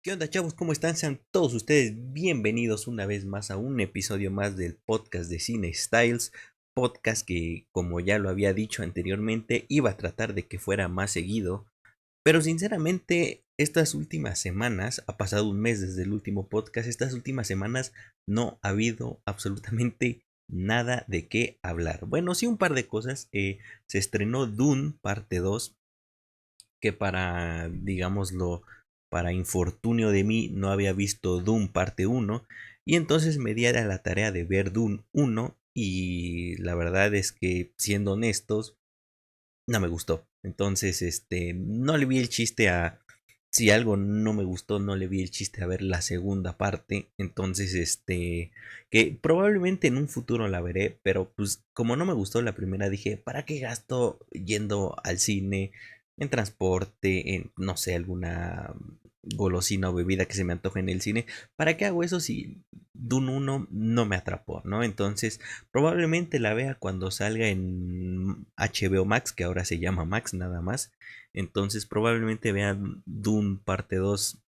¿Qué onda, chavos? ¿Cómo están? Sean todos ustedes bienvenidos una vez más a un episodio más del podcast de Cine Styles. Podcast que, como ya lo había dicho anteriormente, iba a tratar de que fuera más seguido. Pero sinceramente, estas últimas semanas, ha pasado un mes desde el último podcast, estas últimas semanas no ha habido absolutamente nada de qué hablar. Bueno, sí un par de cosas. Se estrenó Dune parte 2 que digámoslo, para infortunio de mí, no había visto Doom parte uno y entonces me di a la tarea de ver Doom uno y la verdad es que, siendo honestos, no me gustó. Entonces, no le vi el chiste a... Si algo no me gustó, no le vi el chiste a ver la segunda parte. Entonces, que probablemente en un futuro la veré, pero pues como no me gustó la primera, dije, ¿para qué gasto yendo al cine, en transporte, en, no sé, alguna golosina o bebida que se me antoje en el cine? ¿Para qué hago eso si Dune uno no me atrapó, ¿no? Entonces, probablemente la vea cuando salga en HBO Max, que ahora se llama Max nada más. Entonces probablemente vea Dune parte 2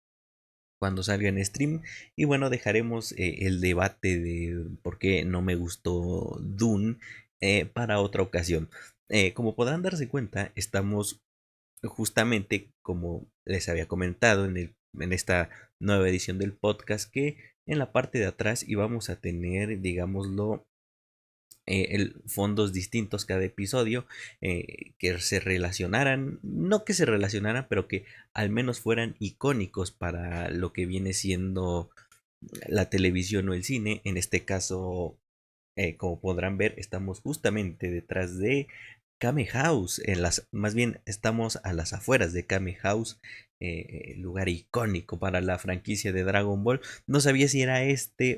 cuando salga en stream. Y bueno, dejaremos el debate de por qué no me gustó Dune para otra ocasión. Como podrán darse cuenta, estamos justamente, como les había comentado en esta nueva edición del podcast, que en la parte de atrás íbamos a tener, digámoslo, fondos distintos cada episodio, que se relacionaran, no que se relacionaran, pero que al menos fueran icónicos para lo que viene siendo la televisión o el cine. En este caso, como podrán ver, estamos justamente detrás de Kame House, más bien estamos a las afueras de Kame House, lugar icónico para la franquicia de Dragon Ball. No sabía si era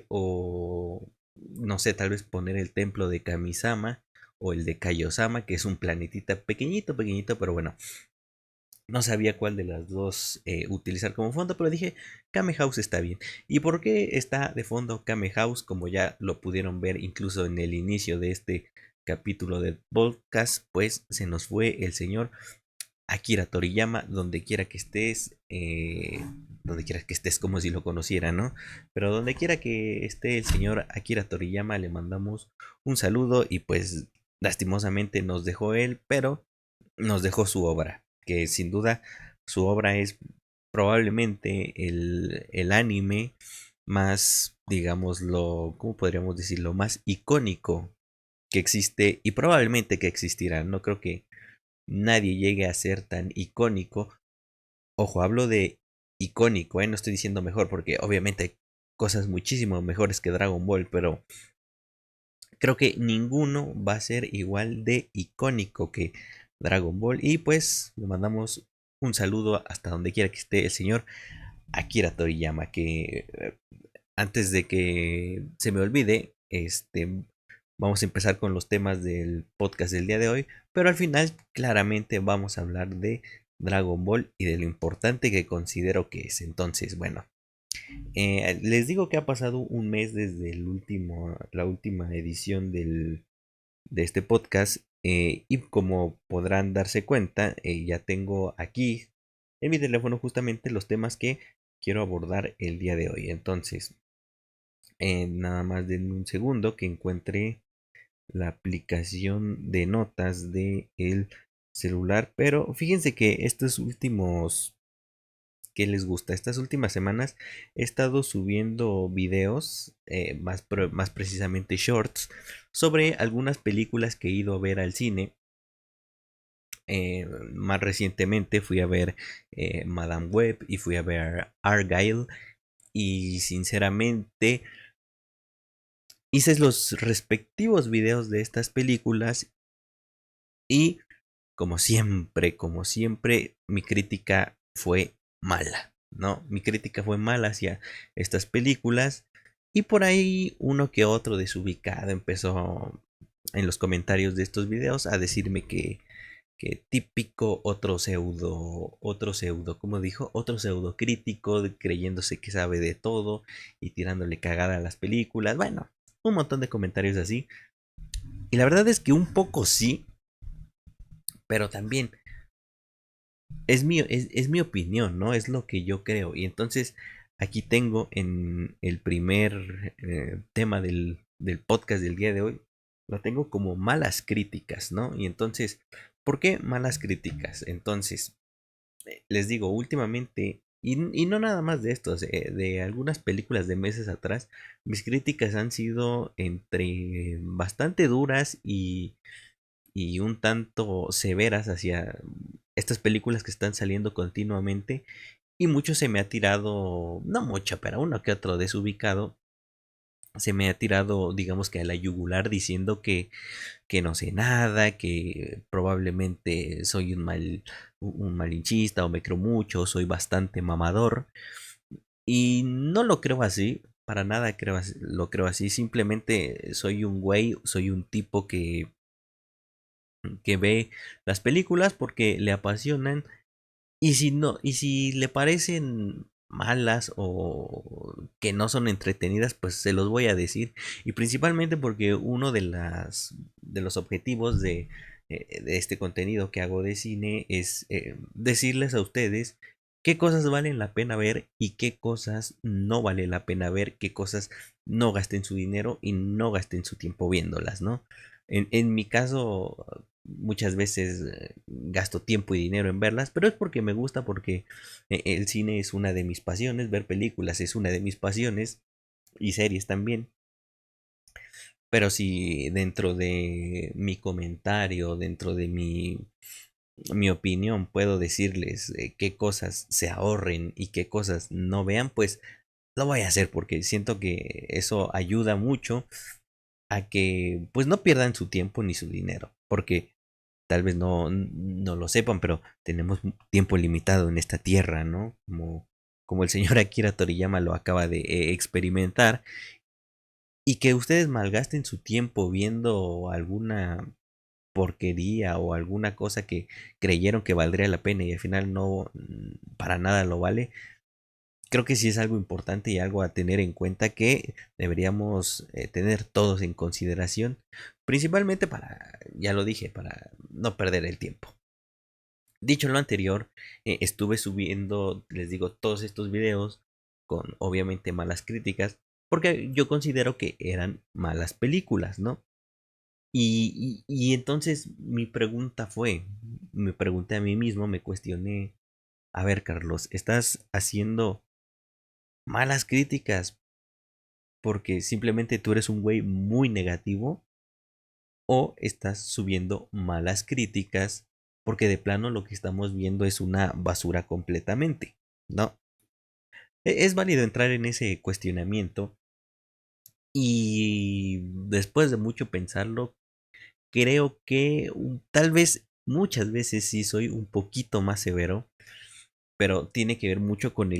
o no sé, tal vez poner el templo de Kamisama o el de Kaiosama, que es un planetita pequeñito, pequeñito, pero bueno, no sabía cuál de las dos utilizar como fondo, pero dije, Kame House está bien. ¿Y por qué está de fondo Kame House? Como ya lo pudieron ver incluso en el inicio de este capítulo del podcast, pues se nos fue el señor Akira Toriyama, donde quiera que estés, como si lo conociera, ¿no? Pero donde quiera que esté el señor Akira Toriyama, le mandamos un saludo y pues lastimosamente nos dejó él, pero nos dejó su obra, que sin duda su obra es probablemente el anime más, digámoslo, ¿cómo podríamos decirlo? Más icónico que existe y probablemente que existirá. No creo que nadie llegue a ser tan icónico. Ojo, hablo de icónico, ¿eh? No estoy diciendo mejor porque obviamente hay cosas muchísimo mejores que Dragon Ball, pero creo que ninguno va a ser igual de icónico que Dragon Ball. Y pues le mandamos un saludo hasta donde quiera que esté el señor Akira Toriyama, que antes de que se me olvide, vamos a empezar con los temas del podcast del día de hoy, pero al final claramente vamos a hablar de Dragon Ball y de lo importante que considero que es. Entonces, bueno, les digo que ha pasado un mes desde la última edición de este podcast, y como podrán darse cuenta, ya tengo aquí en mi teléfono justamente los temas que quiero abordar el día de hoy. Entonces, nada más den un segundo que encuentre la aplicación de notas de el celular. Pero fíjense que estos últimos, ¿qué les gusta? Estas últimas semanas he estado subiendo videos, más precisamente shorts, sobre algunas películas que he ido a ver al cine. Más recientemente fui a ver Madame Web y fui a ver Argyle. Y sinceramente hice los respectivos videos de estas películas y como siempre, mi crítica fue mala, ¿no? Mi crítica fue mala hacia estas películas y por ahí uno que otro desubicado empezó en los comentarios de estos videos a decirme que típico otro pseudo, como dijo, otro pseudo crítico, creyéndose que sabe de todo y tirándole cagada a las películas. Bueno, un montón de comentarios así. Y la verdad es que un poco sí, pero también es mi opinión, ¿no? Es lo que yo creo. Y entonces aquí tengo en el primer tema del podcast del día de hoy, lo tengo como malas críticas, ¿no? Y entonces, ¿por qué malas críticas? Entonces, les digo, últimamente, y no nada más de estos, de algunas películas de meses atrás, mis críticas han sido entre bastante duras y un tanto severas hacia estas películas que están saliendo continuamente. Y mucho se me ha tirado, no mucho, pero uno que otro desubicado, se me ha tirado, digamos que a la yugular diciendo que no sé nada, que probablemente soy un malinchista o me creo mucho, soy bastante mamador. Y no lo creo así, para nada lo creo así, simplemente soy un güey, soy un tipo que ve las películas porque le apasionan. Y si no, y si le parecen malas o que no son entretenidas, pues se los voy a decir. Y principalmente porque uno de los objetivos de este contenido que hago de cine es decirles a ustedes qué cosas valen la pena ver y qué cosas no vale la pena ver, qué cosas no gasten su dinero y no gasten su tiempo viéndolas, ¿no? En mi caso, muchas veces gasto tiempo y dinero en verlas, pero es porque me gusta, porque el cine es una de mis pasiones, ver películas es una de mis pasiones y series también. Pero si dentro de mi comentario, dentro de mi opinión, puedo decirles qué cosas se ahorren y qué cosas no vean, pues lo voy a hacer porque siento que eso ayuda mucho a que pues no pierdan su tiempo ni su dinero, porque tal vez no lo sepan, pero tenemos tiempo limitado en esta tierra, ¿no? Como el señor Akira Toriyama lo acaba de experimentar, y que ustedes malgasten su tiempo viendo alguna porquería o alguna cosa que creyeron que valdría la pena y al final no, para nada lo vale. Creo que sí es algo importante y algo a tener en cuenta que deberíamos tener todos en consideración, principalmente para, ya lo dije, para no perder el tiempo. Dicho lo anterior, estuve subiendo, les digo, todos estos videos con obviamente malas críticas, porque yo considero que eran malas películas, ¿no? Y entonces mi pregunta fue, me pregunté a mí mismo, me cuestioné, a ver, Carlos, ¿estás haciendo malas críticas porque simplemente tú eres un güey muy negativo? ¿O estás subiendo malas críticas porque de plano lo que estamos viendo es una basura completamente? ¿No? Es válido entrar en ese cuestionamiento y después de mucho pensarlo, creo que tal vez muchas veces sí soy un poquito más severo, pero tiene que ver mucho con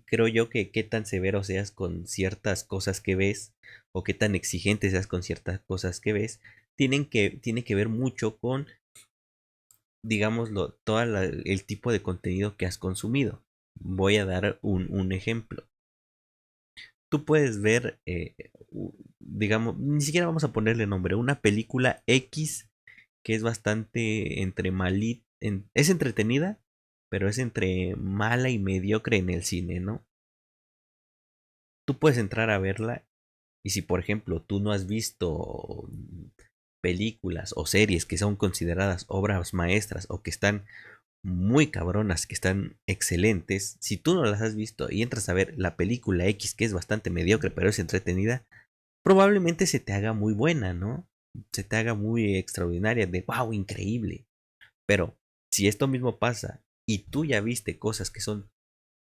creo yo que qué tan severo seas con ciertas cosas que ves o qué tan exigente seas con ciertas cosas que ves, tiene que ver mucho con, digámoslo, todo el tipo de contenido que has consumido. Voy a dar un ejemplo. Tú puedes ver, digamos, ni siquiera vamos a ponerle nombre, una película X que es bastante entre malita, es entretenida, pero es entre mala y mediocre en el cine, ¿no? Tú puedes entrar a verla y si por ejemplo tú no has visto películas o series que son consideradas obras maestras o que están muy cabronas, que están excelentes, si tú no las has visto y entras a ver la película X que es bastante mediocre pero es entretenida, probablemente se te haga muy buena, ¿no? Se te haga muy extraordinaria, de wow, increíble. Pero si esto mismo pasa y tú ya viste cosas que son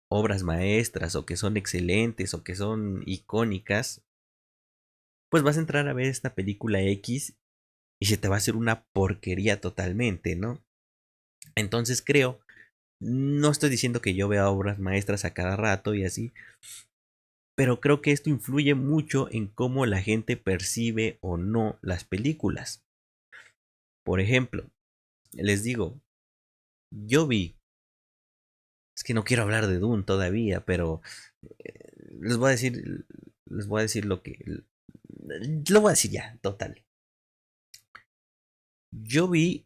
obras maestras o que son excelentes o que son icónicas, pues vas a entrar a ver esta película X y se te va a hacer una porquería totalmente, ¿no? Entonces creo, no estoy diciendo que yo vea obras maestras a cada rato y así, pero creo que esto influye mucho en cómo la gente percibe o no las películas. Por ejemplo, les digo, yo vi, es que no quiero hablar de Dune todavía, pero les voy a decir, les voy a decir lo voy a decir ya, total. Yo vi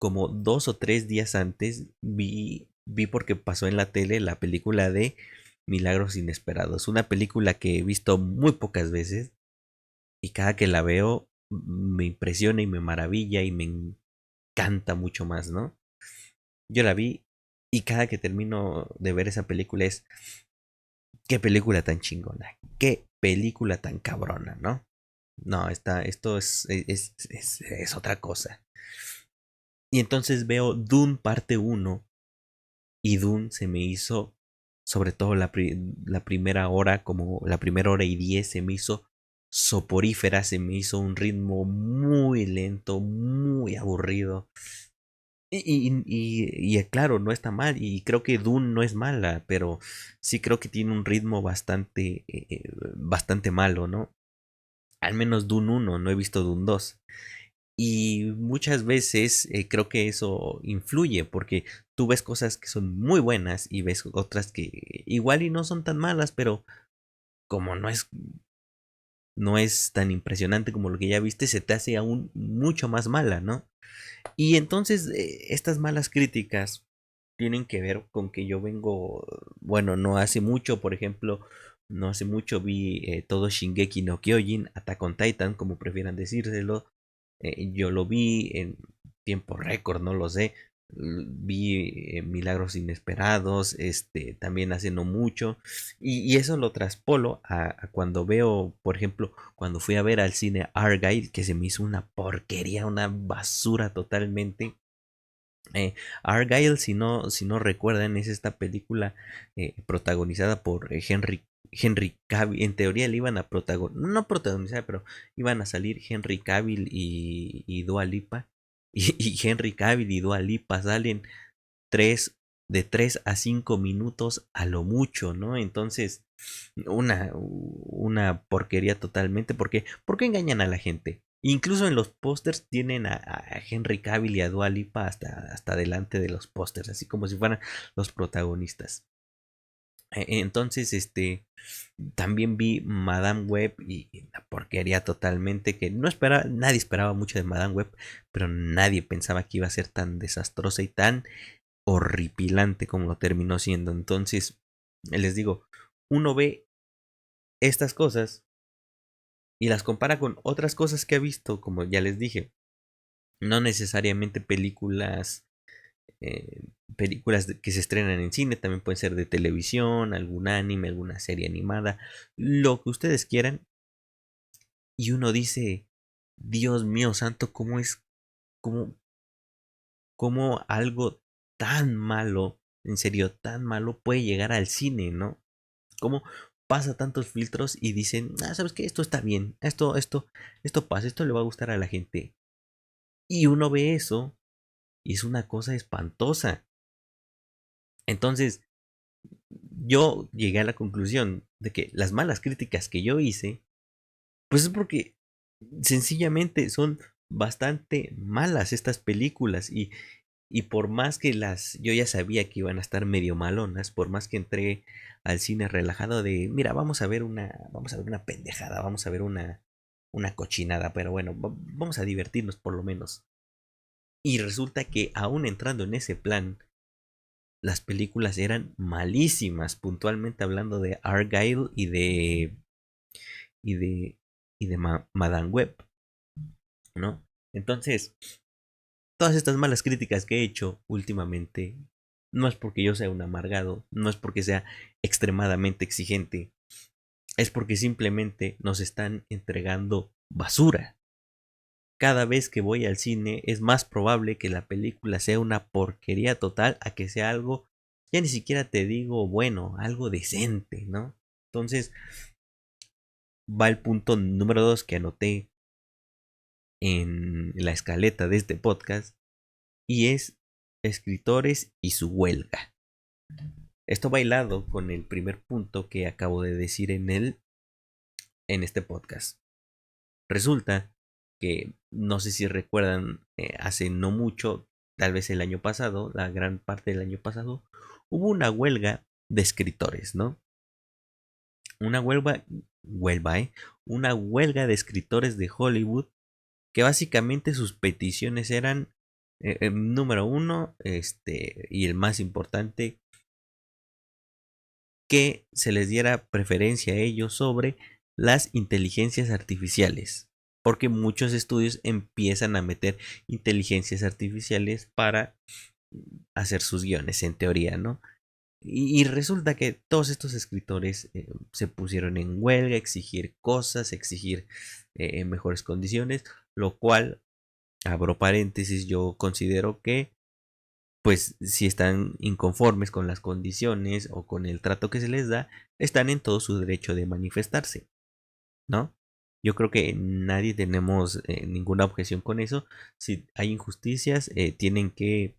como 2 o 3 días antes vi porque pasó en la tele la película de Milagros Inesperados. Una película que he visto muy pocas veces y cada que la veo me impresiona y me maravilla y me encanta mucho más, ¿no? Yo la vi y cada que termino de ver esa película es, qué película tan chingona, qué película tan cabrona, ¿no? No, esto es otra cosa. Y entonces veo Dune parte uno y Dune se me hizo, sobre todo la primera hora, como la primera hora y 10, se me hizo soporífera, se me hizo un ritmo muy lento, muy aburrido. Claro, no está mal, y creo que Dune no es mala, pero sí creo que tiene un ritmo bastante malo, ¿no? Al menos Dune uno, no he visto Dune dos. Y muchas veces creo que eso influye porque tú ves cosas que son muy buenas y ves otras que igual y no son tan malas, pero como no es tan impresionante como lo que ya viste, se te hace aún mucho más mala, ¿no? Y entonces estas malas críticas tienen que ver con que yo vengo, bueno, no hace mucho, por ejemplo, no hace mucho vi todo Shingeki no Kyojin, Attack on Titan, como prefieran decírselo. Yo lo vi en tiempo récord, no lo sé. Vi Milagros Inesperados, también hace no mucho. Y eso lo traspolo a cuando veo, por ejemplo, cuando fui a ver al cine Argyle, que se me hizo una porquería, una basura totalmente. Argyle, si no recuerdan, es esta película protagonizada por Henry Cavill. En teoría le iban a no protagonizar, pero iban a salir Henry Cavill y Dua Lipa. Y Henry Cavill y Dua Lipa salen de 3 a 5 minutos a lo mucho, ¿no? Entonces, una porquería totalmente, porque engañan a la gente. Incluso en los pósters tienen a Henry Cavill y a Dua Lipa hasta delante de los pósters, así como si fueran los protagonistas. Entonces, también vi Madame Web y la porquería totalmente, que nadie esperaba mucho de Madame Web, pero nadie pensaba que iba a ser tan desastrosa y tan horripilante como lo terminó siendo. Entonces, les digo, uno ve estas cosas y las compara con otras cosas que ha visto, como ya les dije, no necesariamente eh, películas que se estrenan en cine, también pueden ser de televisión, algún anime, alguna serie animada, lo que ustedes quieran, y uno dice, Dios mío santo, cómo, cómo algo tan malo, en serio, tan malo puede llegar al cine, ¿no? Cómo pasa tantos filtros y dicen, ¿sabes qué? Esto está bien, esto pasa, esto le va a gustar a la gente. Y uno ve eso y es una cosa espantosa. Entonces, yo llegué a la conclusión de que las malas críticas que yo hice, pues es porque sencillamente son bastante malas estas películas y por más que yo ya sabía que iban a estar medio malonas, por más que entré al cine relajado de, mira, vamos a ver una pendejada, vamos a ver una cochinada, pero bueno, vamos a divertirnos por lo menos. Y resulta que aún entrando en ese plan, las películas eran malísimas, puntualmente hablando de Argyle y de, y de Madame Web, ¿no? Entonces, todas estas malas críticas que he hecho últimamente, no es porque yo sea un amargado, no es porque sea extremadamente exigente, es porque simplemente nos están entregando basura. Cada vez que voy al cine es más probable que la película sea una porquería total a que sea algo, ya ni siquiera te digo bueno, algo decente, ¿no? Entonces va el punto número 2 que anoté en la escaleta de este podcast y es escritores y su huelga. Esto bailado con el primer punto que acabo de decir en este podcast. Resulta que no sé si recuerdan, hace no mucho, tal vez el año pasado, la gran parte del año pasado, hubo una huelga de escritores, ¿no? Una una huelga de escritores de Hollywood que básicamente sus peticiones eran Número uno, y el más importante, que se les diera preferencia a ellos sobre las inteligencias artificiales, porque muchos estudios empiezan a meter inteligencias artificiales para hacer sus guiones, en teoría, ¿no? Y resulta que todos estos escritores se pusieron en huelga, exigir cosas, exigir mejores condiciones, lo cual, abro paréntesis, yo considero que pues si están inconformes con las condiciones o con el trato que se les da, están en todo su derecho de manifestarse, ¿no? Yo creo que nadie tenemos ninguna objeción con eso. Si hay injusticias, tienen que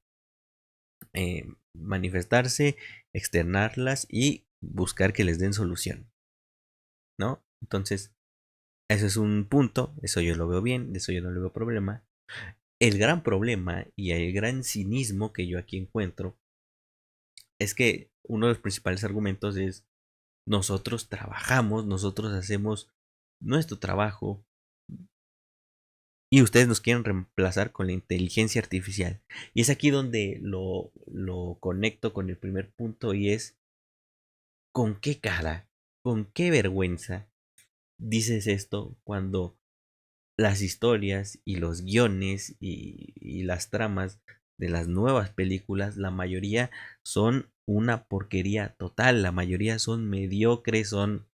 manifestarse, externarlas y buscar que les den solución, ¿no? Entonces, eso es un punto, eso yo lo veo bien, eso yo no le veo problema. El gran problema y el gran cinismo que yo aquí encuentro es que uno de los principales argumentos es nosotros trabajamos, nosotros hacemos nuestro trabajo y ustedes nos quieren reemplazar con la inteligencia artificial. Y es aquí donde lo conecto con el primer punto y es con qué cara, con qué vergüenza dices esto cuando las historias y los guiones y las tramas de las nuevas películas, la mayoría son una porquería total, la mayoría son mediocres, son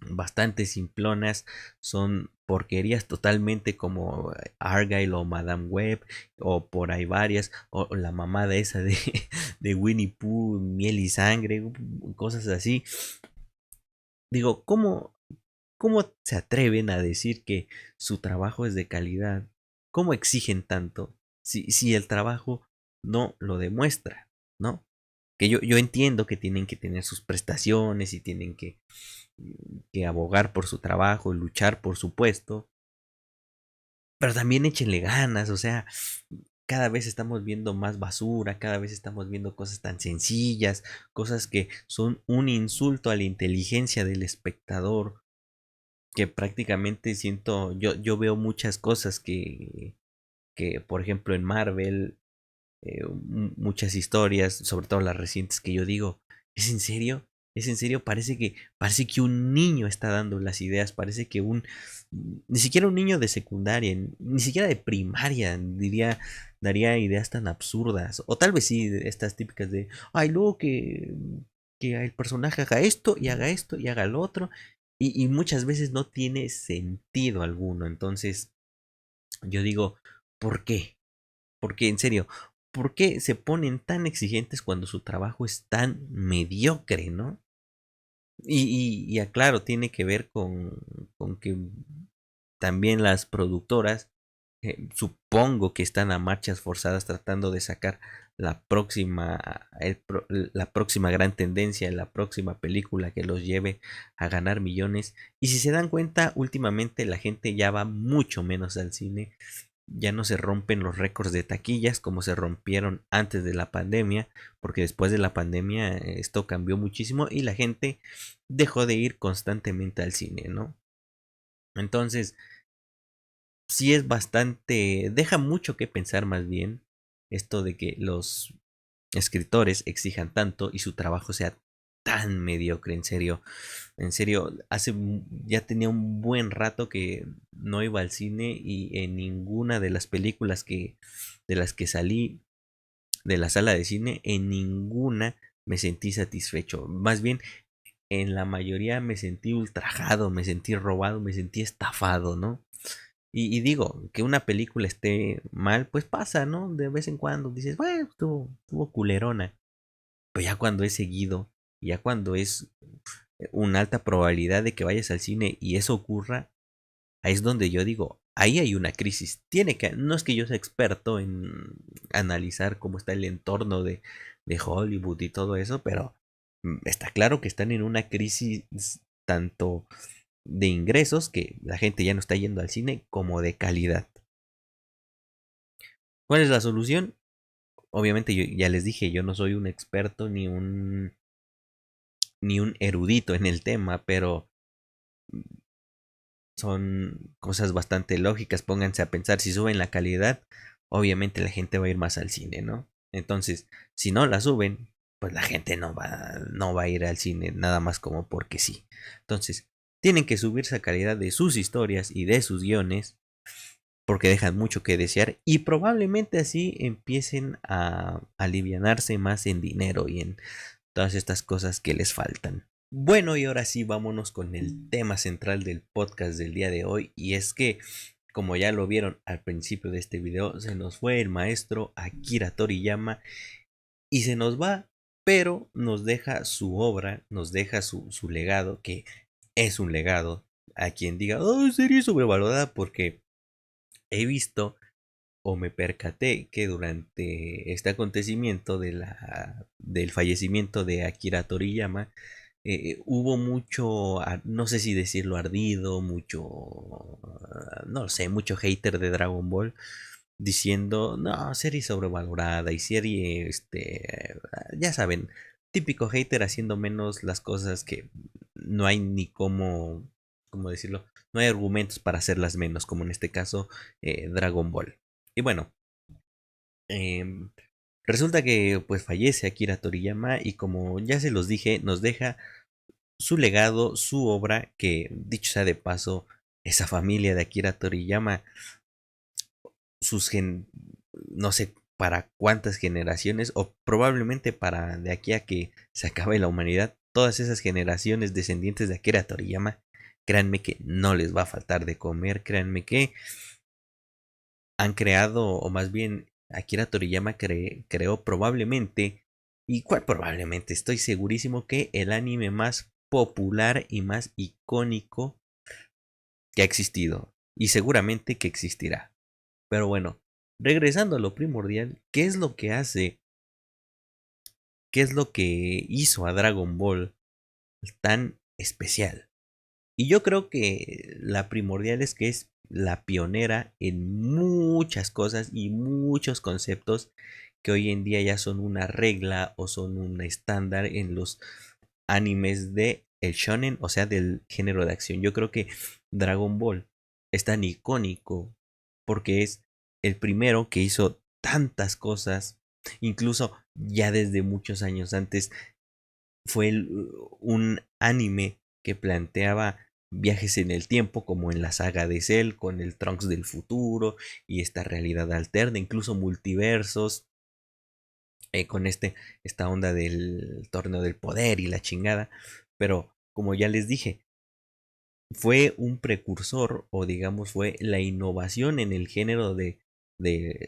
bastante simplonas, son porquerías totalmente como Argyle o Madame Web o por ahí varias, o la mamada esa de, de Winnie Pooh, miel y sangre, cosas así. Digo, ¿cómo se atreven a decir que su trabajo es de calidad? ¿Cómo exigen tanto si el trabajo no lo demuestra? ¿No? Que yo entiendo que tienen que tener sus prestaciones y tienen que abogar por su trabajo y luchar por su puesto, pero también échenle ganas, o sea, cada vez estamos viendo más basura, cada vez estamos viendo cosas tan sencillas, cosas que son un insulto a la inteligencia del espectador, que prácticamente siento, yo veo muchas cosas que por ejemplo en Marvel, muchas historias, sobre todo las recientes, que yo digo, ¿es en serio? ¿Es en serio? Parece que un niño está dando las ideas, parece que ni siquiera un niño de secundaria, ni siquiera de primaria, daría ideas tan absurdas, o tal vez sí, estas típicas de, ay, luego que el personaje haga esto y haga lo otro, y muchas veces no tiene sentido alguno, entonces yo digo, ¿por qué? Porque en serio, ¿por qué se ponen tan exigentes cuando su trabajo es tan mediocre, no? Y aclaro, tiene que ver con que también las productoras, supongo que están a marchas forzadas tratando de sacar la próxima gran tendencia, la próxima película que los lleve a ganar millones. Y si se dan cuenta, últimamente la gente ya va mucho menos al cine, ya no se rompen los récords de taquillas como se rompieron antes de la pandemia, porque después de la pandemia esto cambió muchísimo y la gente dejó de ir constantemente al cine, ¿no? Entonces, sí es bastante, deja mucho que pensar más bien esto de que los escritores exijan tanto y su trabajo sea tan mediocre, en serio, ya tenía un buen rato que no iba al cine y en ninguna de las películas de las que salí de la sala de cine, en ninguna me sentí satisfecho, más bien en la mayoría me sentí ultrajado, me sentí robado, me sentí estafado, ¿no? Y digo, que una película esté mal, pues pasa, ¿no? De vez en cuando dices, bueno, estuvo culerona. Pero ya cuando es seguido, ya cuando es una alta probabilidad de que vayas al cine y eso ocurra, ahí es donde yo digo, ahí hay una crisis. No es que yo sea experto en analizar cómo está el entorno de Hollywood y todo eso, pero está claro que están en una crisis tanto de ingresos, que la gente ya no está yendo al cine, como de calidad. ¿Cuál es la solución? Obviamente yo ya les dije, yo no soy un experto ni un erudito en el tema, pero son cosas bastante lógicas. Pónganse a pensar, si suben la calidad, obviamente la gente va a ir más al cine, ¿no? Entonces, si no la suben, pues la gente no va a ir al cine nada más como porque sí. Entonces, tienen que subirse a calidad de sus historias y de sus guiones porque dejan mucho que desear y probablemente así empiecen a alivianarse más en dinero y en todas estas cosas que les faltan. Bueno, y ahora sí vámonos con el tema central del podcast del día de hoy, y es que, como ya lo vieron al principio de este video, se nos fue el maestro Akira Toriyama y se nos va, pero nos deja su obra, nos deja su legado, que es un legado. A quien diga, oh, sería sobrevalorada, porque he visto o me percaté que durante este acontecimiento del fallecimiento de Akira Toriyama, hubo mucho, no sé si decirlo ardido, mucho, no sé, mucho hater de Dragon Ball diciendo, no, serie sobrevalorada y serie, ya saben, típico hater haciendo menos las cosas que no hay ni cómo decirlo, no hay argumentos para hacerlas menos, como en este caso Dragon Ball. Y bueno, em, resulta que pues fallece Akira Toriyama y como ya se los dije, nos deja su legado, su obra, que dicho sea de paso, esa familia de Akira Toriyama, sus no sé para cuántas generaciones, o probablemente para de aquí a que se acabe la humanidad, todas esas generaciones descendientes de Akira Toriyama, créanme que no les va a faltar de comer, créanme que han creado, o más bien Akira Toriyama creó probablemente, y cuál probablemente, estoy segurísimo que el anime más popular y más icónico que ha existido, y seguramente que existirá. Pero bueno, regresando a lo primordial, ¿qué es lo que hace, qué es lo que hizo a Dragon Ball tan especial? Y yo creo que la primordial es que es la pionera en muchas cosas y muchos conceptos que hoy en día ya son una regla o son un estándar en los animes de el shonen, o sea, del género de acción. Yo creo que Dragon Ball es tan icónico porque es el primero que hizo tantas cosas, incluso ya desde muchos años antes fue un anime que planteaba viajes en el tiempo, como en la saga de Cell, con el Trunks del futuro y esta realidad alterna, incluso multiversos, con esta onda del torneo del poder y la chingada. Pero como ya les dije, fue un precursor, o digamos fue la innovación en el género de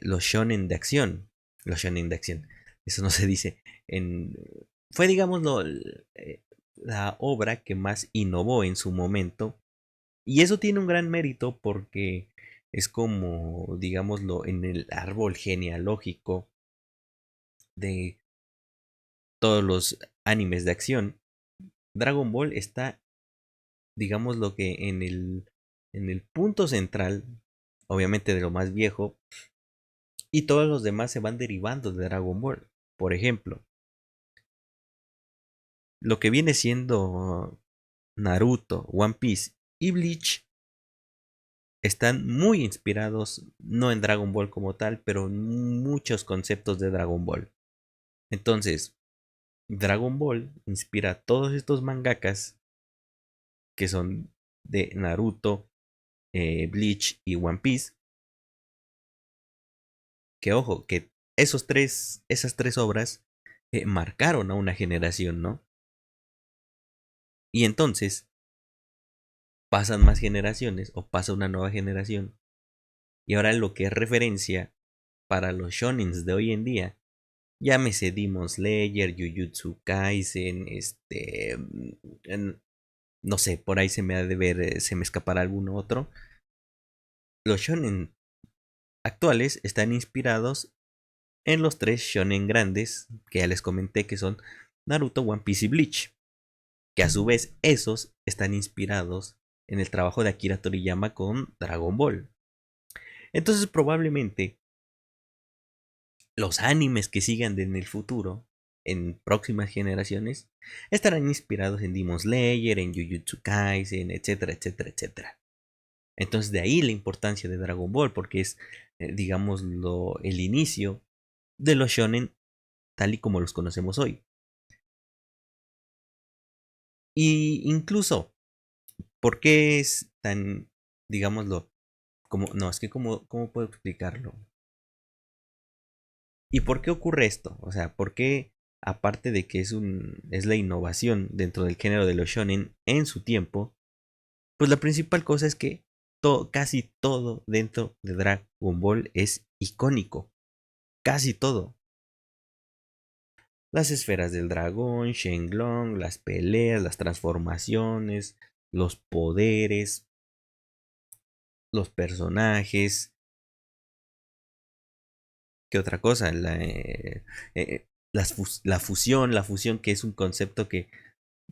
los shonen de acción. Los shonen de acción. Eso no se dice. Fue, digámoslo, la obra que más innovó en su momento. Y eso tiene un gran mérito porque es como, digámoslo, en el árbol genealógico de todos los animes de acción. Dragon Ball está, digamos lo que en el punto central, obviamente de lo más viejo, y todos los demás se van derivando de Dragon Ball. Por ejemplo, lo que viene siendo Naruto, One Piece y Bleach están muy inspirados, no en Dragon Ball como tal, pero en muchos conceptos de Dragon Ball. Entonces, Dragon Ball inspira a todos estos mangakas que son de Naruto, Bleach y One Piece. Que ojo, que esas tres obras marcaron a una generación, ¿no? Y entonces pasan más generaciones o pasa una nueva generación. Y ahora lo que es referencia para los shonens de hoy en día, llámese Demon Slayer, Jujutsu Kaisen, no sé, por ahí se me ha de ver, se me escapará alguno otro. Los shonen actuales están inspirados en los tres shonen grandes que ya les comenté, que son Naruto, One Piece y Bleach, que a su vez esos están inspirados en el trabajo de Akira Toriyama con Dragon Ball. Entonces probablemente los animes que sigan en el futuro, en próximas generaciones, estarán inspirados en Demon Slayer, en Jujutsu Kaisen, etcétera, etcétera, etcétera. Entonces de ahí la importancia de Dragon Ball, porque es, digamos, el inicio de los shonen tal y como los conocemos hoy. Y incluso, ¿por qué es tan, digámoslo, como, no, es que cómo puedo explicarlo? ¿Y por qué ocurre esto? O sea, ¿por qué, aparte de que es la innovación dentro del género de los shonen en su tiempo, pues la principal cosa es que casi todo dentro de Dragon Ball es icónico. Casi todo. Las esferas del dragón, Shenlong, las peleas, las transformaciones, los poderes, los personajes. ¿Qué otra cosa? La fusión, que es un concepto que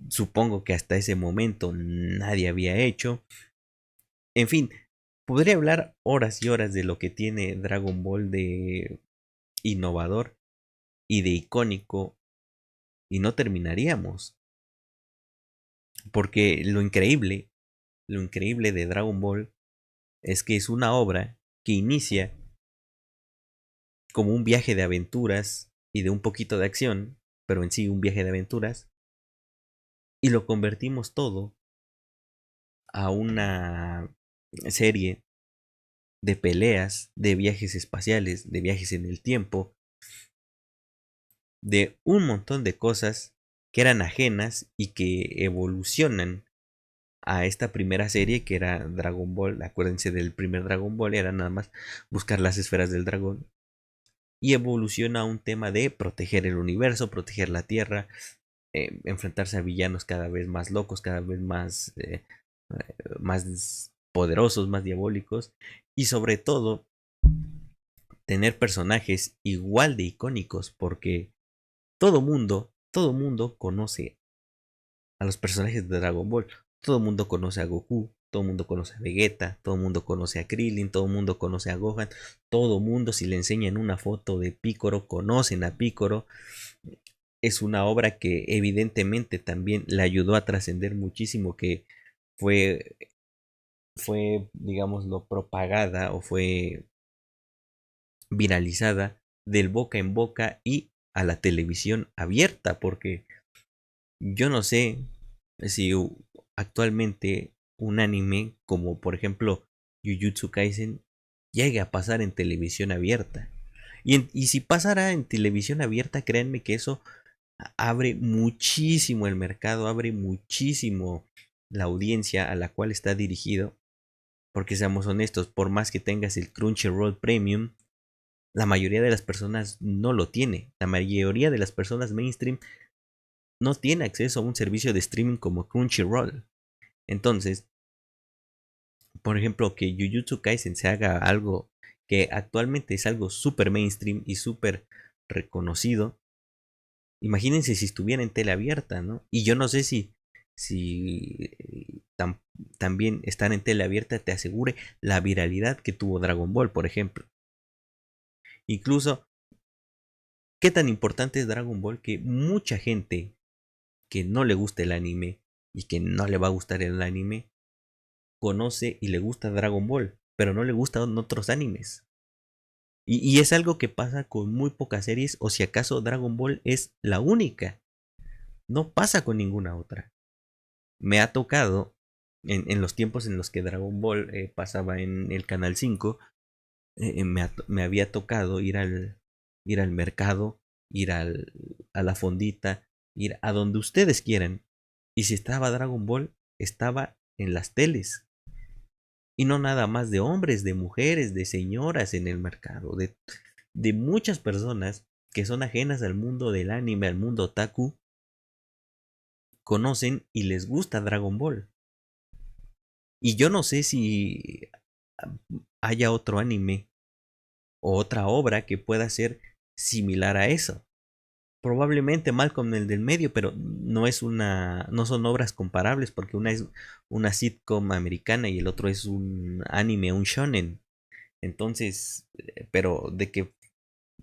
supongo que hasta ese momento nadie había hecho. En fin, podría hablar horas y horas de lo que tiene Dragon Ball de innovador y de icónico y no terminaríamos. Porque lo increíble de Dragon Ball es que es una obra que inicia como un viaje de aventuras y de un poquito de acción, pero en sí un viaje de aventuras, y lo convertimos todo a una serie de peleas, de viajes espaciales, de viajes en el tiempo, de un montón de cosas que eran ajenas y que evolucionan a esta primera serie que era Dragon Ball. Acuérdense del primer Dragon Ball, era nada más buscar las esferas del dragón. Y evoluciona a un tema de proteger el universo, proteger la Tierra, enfrentarse a villanos cada vez más locos, cada vez más poderosos, más diabólicos. Y sobre todo, tener personajes igual de icónicos, porque todo mundo conoce a los personajes de Dragon Ball. Todo mundo conoce a Goku, todo mundo conoce a Vegeta, todo mundo conoce a Krillin, todo mundo conoce a Gohan, todo mundo si le enseñan una foto de Piccolo, conocen a Piccolo. Es una obra que evidentemente también le ayudó a trascender muchísimo, que fue, fue, digámoslo, propagada o fue viralizada del boca en boca y a la televisión abierta, porque yo no sé si actualmente un anime como por ejemplo Jujutsu Kaisen llegue a pasar en televisión abierta. Y si pasara en televisión abierta, créanme que eso abre muchísimo el mercado, abre muchísimo la audiencia a la cual está dirigido. Porque seamos honestos, por más que tengas el Crunchyroll Premium, la mayoría de las personas no lo tiene. La mayoría de las personas mainstream no tiene acceso a un servicio de streaming como Crunchyroll. Entonces, por ejemplo, que Jujutsu Kaisen se haga algo que actualmente es algo súper mainstream y súper reconocido. Imagínense si estuviera en tele abierta, ¿no? Y yo no sé si también estar en tele abierta te asegure la viralidad que tuvo Dragon Ball, por ejemplo. Incluso, ¿qué tan importante es Dragon Ball que mucha gente que no le gusta el anime y que no le va a gustar el anime conoce y le gusta Dragon Ball, pero no le gustan otros animes? Y es algo que pasa con muy pocas series, o si acaso Dragon Ball es la única. No pasa con ninguna otra. Me ha tocado, en los tiempos en los que Dragon Ball pasaba en el Canal 5, me había tocado ir al mercado, a la fondita, ir a donde ustedes quieran. Y si estaba Dragon Ball, estaba en las teles. Y no nada más de hombres, de mujeres, de señoras en el mercado, de muchas personas que son ajenas al mundo del anime, al mundo otaku, conocen y les gusta Dragon Ball. Y yo no sé si haya otro anime o otra obra que pueda ser similar a eso. Probablemente Malcolm el del medio, pero no son obras comparables porque una es una sitcom americana y el otro es un anime, un shonen. Entonces, pero de que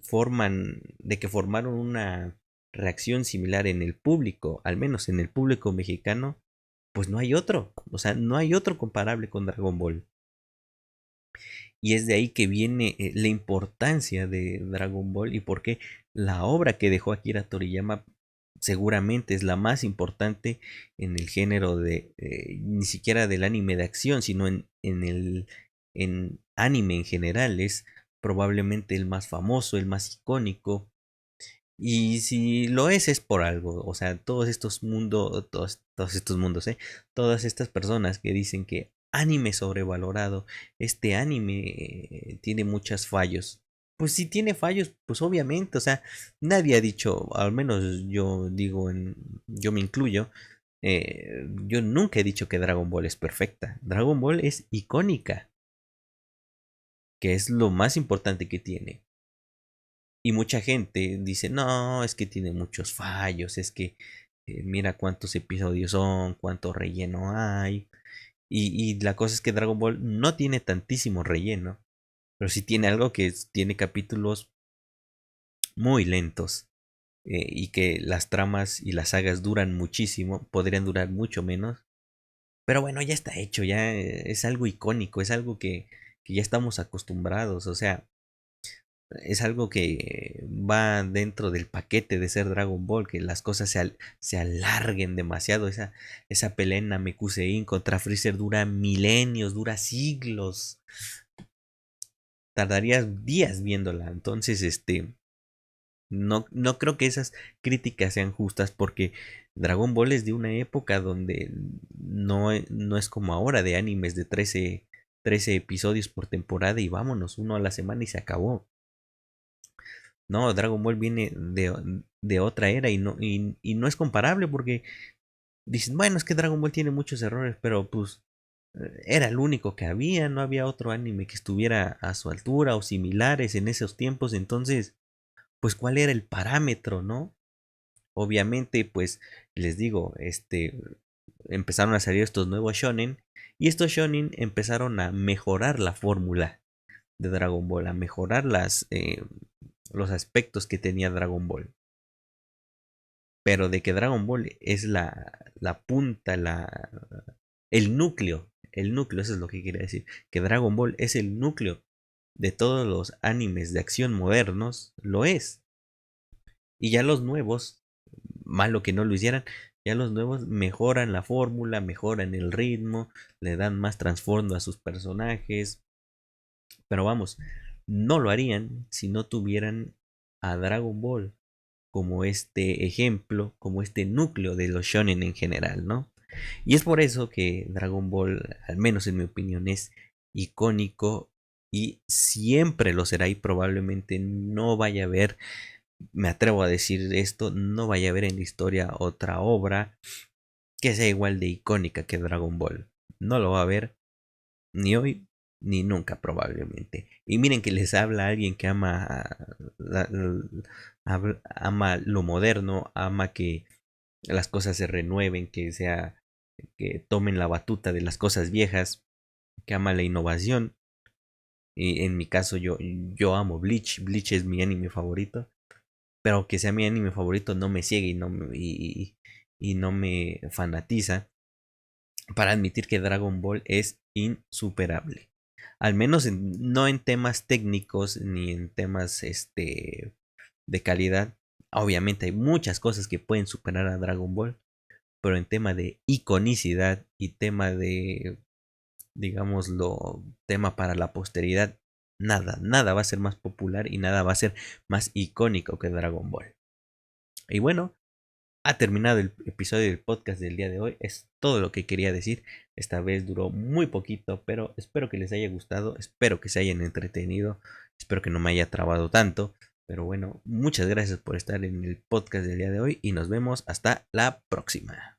formaron una reacción similar en el público, al menos en el público mexicano, pues no hay otro. O sea, no hay otro comparable con Dragon Ball. Y es de ahí que viene la importancia de Dragon Ball y por qué la obra que dejó Akira Toriyama seguramente es la más importante en el género de, ni siquiera del anime de acción, sino en anime en general. Es probablemente el más famoso, el más icónico. Y si lo es por algo. O sea, todos estos mundos, todas estas personas que dicen que anime sobrevalorado, este anime tiene muchos fallos. Pues si tiene fallos, pues obviamente, o sea, nadie ha dicho, al menos yo digo, yo me incluyo, yo nunca he dicho que Dragon Ball es perfecta. Dragon Ball es icónica, que es lo más importante que tiene. Y mucha gente dice, no, es que tiene muchos fallos, es que mira cuántos episodios son, cuánto relleno hay. Y la cosa es que Dragon Ball no tiene tantísimo relleno, pero sí tiene algo que tiene capítulos muy lentos y que las tramas y las sagas duran muchísimo, podrían durar mucho menos. Pero bueno, ya está hecho, ya es algo icónico, es algo que ya estamos acostumbrados, o sea, es algo que va dentro del paquete de ser Dragon Ball, que las cosas se alarguen demasiado. Esa pelea en Namekusein contra Freezer dura milenios, dura siglos. Tardarías días viéndola. Entonces, no creo que esas críticas sean justas porque Dragon Ball es de una época donde no es como ahora de animes de 13 episodios por temporada y vámonos, uno a la semana y se acabó. No, Dragon Ball viene de otra era y no es comparable porque dicen, bueno, es que Dragon Ball tiene muchos errores, pero pues era el único que había, no había otro anime que estuviera a su altura o similares en esos tiempos, entonces, pues ¿cuál era el parámetro, no? Obviamente, pues les digo, empezaron a salir estos nuevos shonen y estos shonen empezaron a mejorar la fórmula de Dragon Ball, a mejorar los aspectos que tenía Dragon Ball. Pero de que Dragon Ball es la punta, el núcleo, eso es lo que quería decir, que Dragon Ball es el núcleo de todos los animes de acción modernos, lo es. Y ya los nuevos, malo que no lo hicieran, ya los nuevos mejoran la fórmula, mejoran el ritmo, le dan más trasfondo a sus personajes. Pero vamos, no lo harían si no tuvieran a Dragon Ball como este ejemplo, como este núcleo de los shonen en general, ¿no? Y es por eso que Dragon Ball, al menos en mi opinión, es icónico y siempre lo será y probablemente no vaya a haber, me atrevo a decir esto, no vaya a haber en la historia otra obra que sea igual de icónica que Dragon Ball. No lo va a haber ni hoy ni nunca probablemente. Y miren que les habla alguien que ama lo moderno, ama que las cosas se renueven, que tomen la batuta de las cosas viejas, que ama la innovación. Y en mi caso yo amo Bleach, Bleach es mi anime favorito, pero que sea mi anime favorito no me ciega y no me fanatiza para admitir que Dragon Ball es insuperable. Al menos no en temas técnicos ni en temas de calidad. Obviamente hay muchas cosas que pueden superar a Dragon Ball, pero en tema de iconicidad y tema de, digámoslo, tema para la posteridad, nada va a ser más popular y nada va a ser más icónico que Dragon Ball. Y bueno, ha terminado el episodio del podcast del día de hoy. Es todo lo que quería decir. Esta vez duró muy poquito, pero espero que les haya gustado. Espero que se hayan entretenido. Espero que no me haya trabado tanto. Pero bueno, muchas gracias por estar en el podcast del día de hoy y nos vemos hasta la próxima.